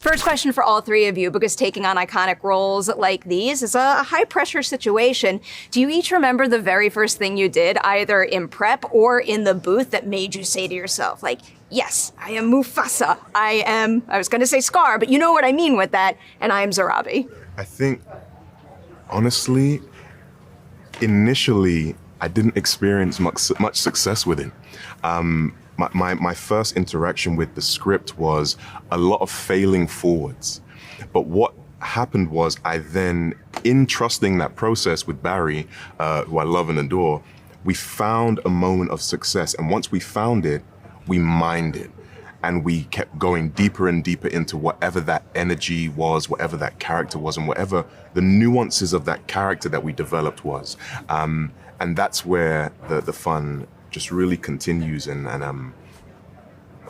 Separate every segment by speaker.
Speaker 1: First question for all three of you, because taking on iconic roles like these is a high-pressure situation. Do you each remember the very first thing you did, either in prep or in the booth, that made you say to yourself, like, yes, I am Mufasa, I was going to say Scar, but you know what I mean with that, and I am Sarabi?
Speaker 2: I think, honestly, initially, I didn't experience much success with it. My first interaction with the script was a lot of failing forwards. But what happened was I then, in trusting that process with Barry, who I love and adore, we found a moment of success. And once we found it, we mined it. And we kept going deeper and deeper into whatever that energy was, whatever that character was, and whatever the nuances of that character that we developed was. And that's where the fun just really continues, and I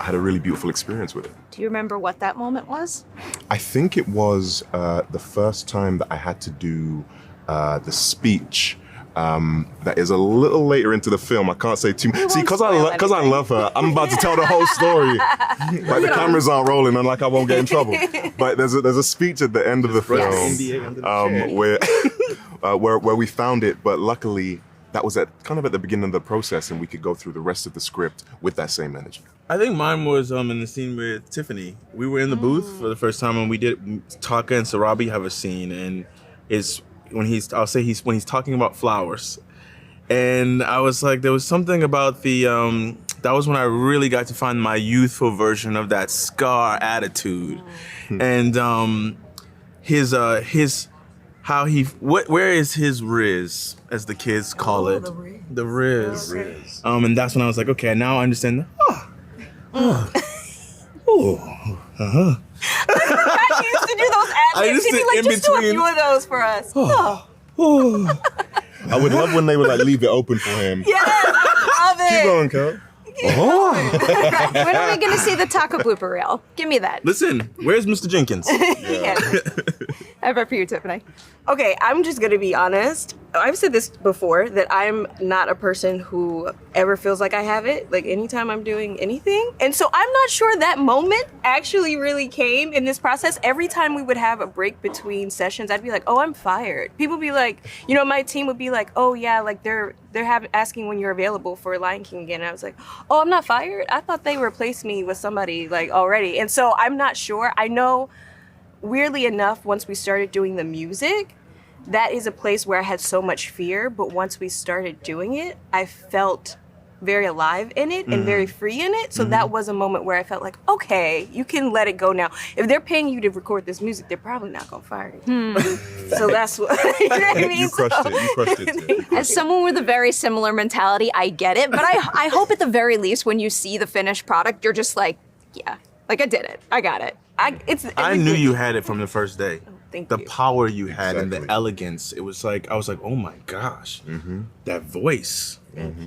Speaker 2: had a really beautiful experience with it.
Speaker 1: Do you remember what that moment was?
Speaker 2: I think it was the first time that I had to do the speech that is a little later into the film. I can't say too much. See, because I love her, I'm about to tell the whole story. Like the cameras aren't rolling and like I won't get in trouble. But there's a speech at the end of the film where we found it, but luckily that was at the beginning of the process, and we could go through the rest of the script with that same energy.
Speaker 3: I think mine was in the scene with Tiffany. We were in the booth for the first time, and we did Taka and Sarabi have a scene, and it's when he's talking about flowers, and I was like, there was something about the that was when I really got to find my youthful version of that Scar attitude, and his how he where is his Riz, as the kids call it, the Riz. And that's when I was like, okay, now I understand.
Speaker 1: I used to do those ad-libs. He'd be like, just do a few of those for us.
Speaker 2: I would love when they would like leave it open for him.
Speaker 1: Yeah, I love it.
Speaker 2: Keep going, Kel.
Speaker 1: When are we going to see the Taka blooper reel? Give me that.
Speaker 3: Listen, where's Mr. Jenkins?
Speaker 1: Yeah. How about for you, Tiffany?
Speaker 4: Okay, I'm just gonna be honest. I've said this before, that I'm not a person who ever feels like I have it, like anytime I'm doing anything. And so I'm not sure that moment actually really came in this process. Every time we would have a break between sessions, I'd be like, oh, I'm fired. People would be like, my team would be like, oh yeah, like they're asking when you're available for Lion King again. And I was like, oh, I'm not fired? I thought they replaced me with somebody like already. And so I'm not sure. I know, weirdly enough, once we started doing the music, that is a place where I had so much fear, but once we started doing it, I felt very alive in it and very free in it. So that was a moment where I felt like, okay, you can let it go now. If they're paying you to record this music, they're probably not gonna fire you. So that's what, you know what I mean?
Speaker 2: You crushed it.
Speaker 1: As someone with a very similar mentality, I get it, but I hope at the very least when you see the finished product, you're just like, yeah, like I did it, I got it.
Speaker 3: I knew you had it from the first day.
Speaker 4: Thank
Speaker 3: the
Speaker 4: you.
Speaker 3: power you had and the elegance. It was like, I was like, oh my gosh, that voice.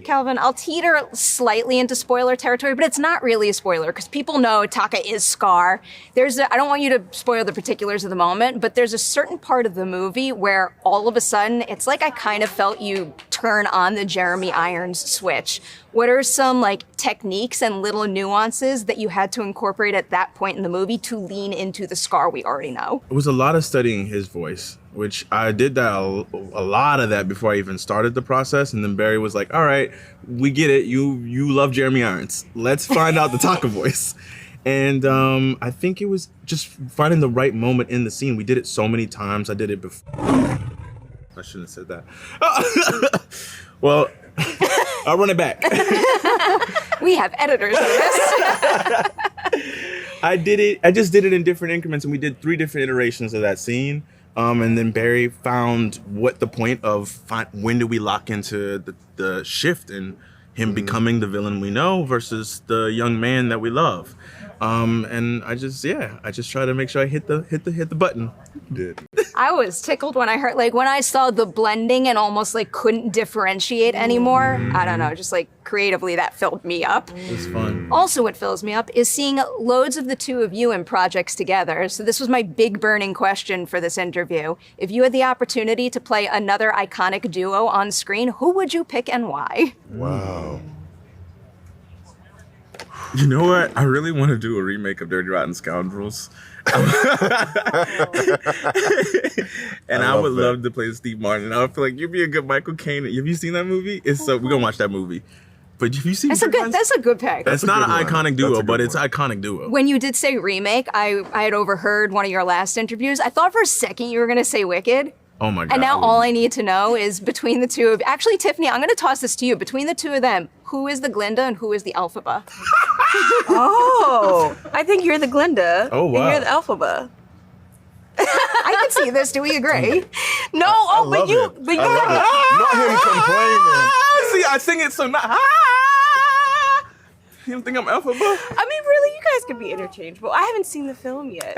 Speaker 1: Kelvin, I'll teeter slightly into spoiler territory, but it's not really a spoiler because people know Taka is Scar. I don't want you to spoil the particulars of the moment, but there's a certain part of the movie where all of a sudden, it's like I kind of felt you turn on the Jeremy Irons switch. What are some techniques and little nuances that you had to incorporate at that point in the movie to lean into the Scar we already know?
Speaker 3: It was a lot of studying his voice, which I did that a lot of that before I even started the process. And then Barry was like, all right, we get it. You love Jeremy Irons. Let's find out the Taka voice. And I think it was just finding the right moment in the scene. We did it so many times. I did it before. I shouldn't have said that. Well, I'll run it back.
Speaker 1: We have editors for this.
Speaker 3: I just did it in different increments, and we did 3 different iterations of that scene. And then Barry found what the point of when do we lock into the shift and him becoming the villain we know versus the young man that we love. And I just try to make sure I hit the button.
Speaker 2: You did.
Speaker 1: I was tickled when I heard, when I saw the blending and almost couldn't differentiate anymore. I don't know, just creatively that filled me up.
Speaker 3: It was fun.
Speaker 1: Also what fills me up is seeing loads of the two of you in projects together. So this was my big burning question for this interview. If you had the opportunity to play another iconic duo on screen, who would you pick and why?
Speaker 2: Wow.
Speaker 3: You know what? I really want to do a remake of Dirty Rotten Scoundrels. And I would love to play Steve Martin. I feel like you'd be a good Michael Caine. Have you seen that movie? We're gonna watch that movie. But have you seen
Speaker 1: That's a good pick.
Speaker 3: That's not an iconic duo, but it's
Speaker 2: one.
Speaker 3: an iconic duo.
Speaker 1: When you did say remake, I had overheard one of your last interviews. I thought for a second you were going to say Wicked.
Speaker 3: Oh my God.
Speaker 1: And now all I need to know is between the two of... Actually, Tiffany, I'm going to toss this to you. Between the two of them, who is the Glinda and who is the Elphaba?
Speaker 4: Oh, I think you're the Glinda.
Speaker 3: Oh, wow.
Speaker 4: And you're the Elphaba.
Speaker 1: I can see this. Do we agree?
Speaker 4: No, but you...
Speaker 2: Not him complaining.
Speaker 3: See, I think it's so not. You don't think I'm Elphaba?
Speaker 4: I mean, really, you guys could be interchangeable. I haven't seen the film yet.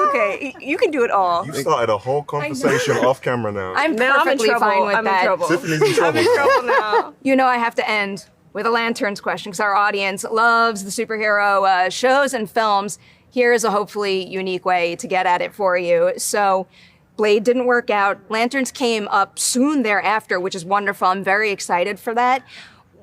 Speaker 4: Okay, you can do it all.
Speaker 2: You started a whole conversation off camera now.
Speaker 1: I'm
Speaker 4: Now I'm in
Speaker 1: perfectly
Speaker 4: trouble.
Speaker 1: fine with
Speaker 4: I'm
Speaker 1: that.
Speaker 4: in trouble.
Speaker 2: Tiffany's in trouble.
Speaker 4: I'm in trouble now.
Speaker 1: You know I have to end with a Lanterns question because our audience loves the superhero shows and films. Here is a hopefully unique way to get at it for you. So Blade didn't work out. Lanterns came up soon thereafter, which is wonderful. I'm very excited for that.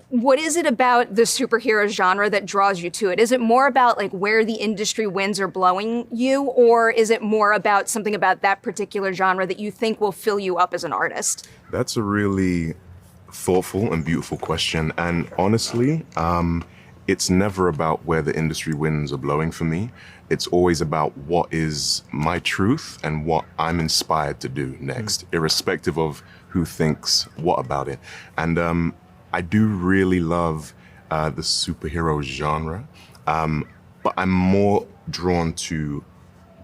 Speaker 1: What is it about the superhero genre that draws you to it? Is it more about like where the industry winds are blowing you, or is it more about something about that particular genre that you think will fill you up as an artist?
Speaker 2: That's a really thoughtful and beautiful question. And honestly, it's never about where the industry winds are blowing for me. It's always about what is my truth and what I'm inspired to do next, irrespective of who thinks what about it. And I do really love the superhero genre, but I'm more drawn to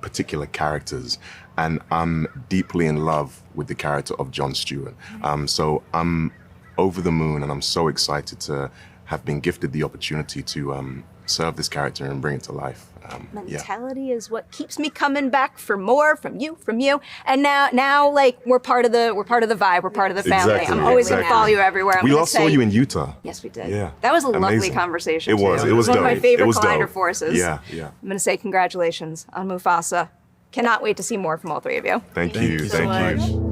Speaker 2: particular characters, and I'm deeply in love with the character of Jon Stewart. So I'm over the moon, and I'm so excited to have been gifted the opportunity to serve this character and bring it to life.
Speaker 1: Mentality is what keeps me coming back for more from you. And now, like we're part of the vibe. We're part of the family.
Speaker 2: Exactly,
Speaker 1: I'm always gonna
Speaker 2: exactly.
Speaker 1: follow you everywhere.
Speaker 2: We all saw you in Utah.
Speaker 1: Yes, we did.
Speaker 2: Yeah.
Speaker 1: That was a lovely
Speaker 2: Amazing.
Speaker 1: conversation.
Speaker 2: It was.
Speaker 1: Too.
Speaker 2: It was
Speaker 1: one of my
Speaker 2: dope.
Speaker 1: favorite
Speaker 2: It was
Speaker 1: collider
Speaker 2: dope.
Speaker 1: forces.
Speaker 2: Yeah.
Speaker 1: I'm gonna say congratulations on Mufasa. Cannot wait to see more from all three of you.
Speaker 2: Thank you.
Speaker 3: so
Speaker 2: Thank you.